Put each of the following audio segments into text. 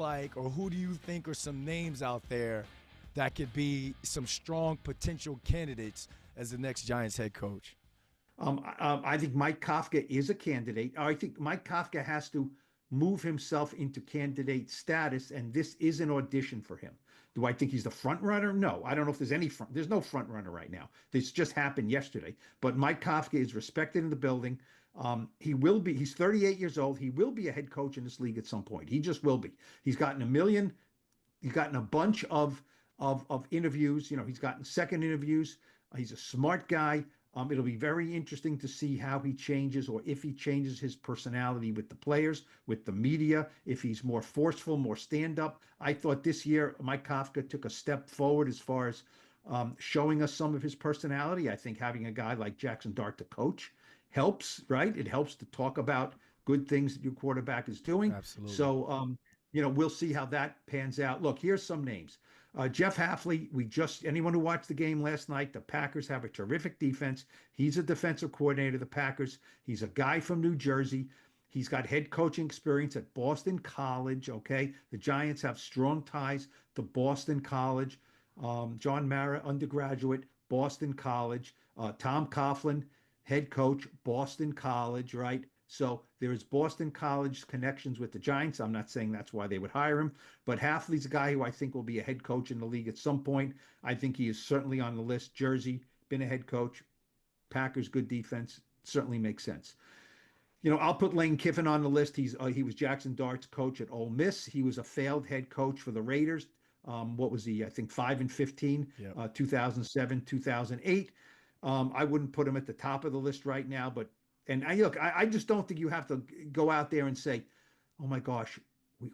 like, or who do you think are some names out there that could be some strong potential candidates as the next Giants head coach? I think Mike Kafka is a candidate. I think Mike Kafka has to move himself into candidate status, and this is an audition for him. Do I think he's the front runner? No, I don't know if there's any front. There's no front runner right now. This just happened yesterday. But Mike Kafka is respected in the building. He will be. He's 38 years old. He will be a head coach in this league at some point. He just will be. He's gotten a million. He's gotten a bunch of interviews. He's gotten second interviews. He's a smart guy. It'll be very interesting to see how he changes or if he changes his personality with the players, with the media, if he's more forceful, more stand up. I thought this year Mike Kafka took a step forward as far as showing us some of his personality. I think having a guy like Jackson Dart to coach helps, right? It helps to talk about good things that your quarterback is doing. Absolutely. So, we'll see how that pans out. Look, here's some names. Jeff Hafley, anyone who watched the game last night, the Packers have a terrific defense. He's a defensive coordinator of the Packers. He's a guy from New Jersey. He's got head coaching experience at Boston College. Okay. The Giants have strong ties to Boston College. John Mara, undergraduate, Boston College. Tom Coughlin, head coach, Boston College, right? So there is Boston College connections with the Giants. I'm not saying that's why they would hire him, but Hafley's a guy who I think will be a head coach in the league at some point. I think he is certainly on the list. Jersey, been a head coach. Packers, good defense. Certainly makes sense. I'll put Lane Kiffin on the list. He was Jackson Dart's coach at Ole Miss. He was a failed head coach for the Raiders. What was he? I think 5-15, Yep. 2007, 2008. I wouldn't put him at the top of the list right now, but I just don't think you have to go out there and say, oh my gosh,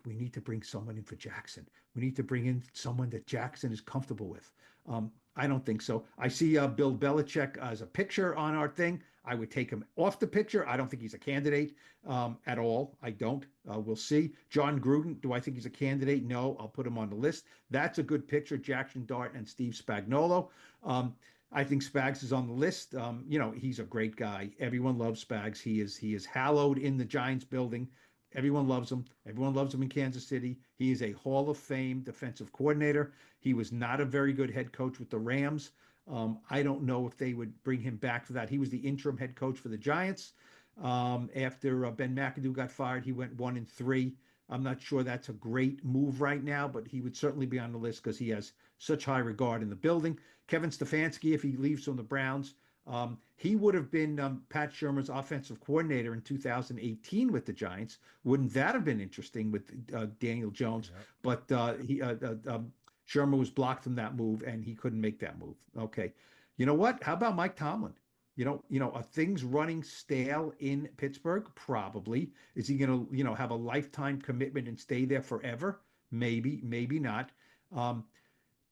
we need to bring someone in for Jackson. We need to bring in someone that Jackson is comfortable with. I don't think so. I see Bill Belichick as a picture on our thing. I would take him off the picture. I don't think he's a candidate at all. I don't. We'll see. John Gruden, do I think he's a candidate? No, I'll put him on the list. That's a good picture, Jackson Dart and Steve Spagnuolo. I think Spags is on the list. He's a great guy. Everyone loves Spags. He is hallowed in the Giants building. Everyone loves him. Everyone loves him in Kansas City. He is a Hall of Fame defensive coordinator. He was not a very good head coach with the Rams. I don't know if they would bring him back for that. He was the interim head coach for the Giants. After Ben McAdoo got fired, he went 1-3. I'm not sure that's a great move right now, but he would certainly be on the list because he has such high regard in the building. Kevin Stefanski, if he leaves from the Browns, he would have been Pat Shermer's offensive coordinator in 2018 with the Giants. Wouldn't that have been interesting with Daniel Jones? Yep. But Shermer was blocked from that move, and he couldn't make that move. Okay, you know what? How about Mike Tomlin? Are things running stale in Pittsburgh? Probably. Is he going to, have a lifetime commitment and stay there forever? Maybe, maybe not.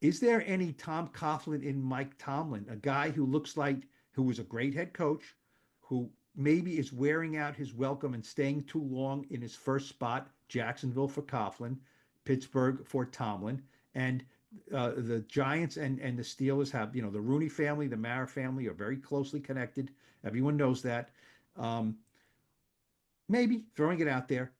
Is there any Tom Coughlin in Mike Tomlin, a guy who was a great head coach, who maybe is wearing out his welcome and staying too long in his first spot, Jacksonville for Coughlin, Pittsburgh for Tomlin, and the Giants and the Steelers have, the Rooney family, the Mara family are very closely connected. Everyone knows that. Maybe throwing it out there.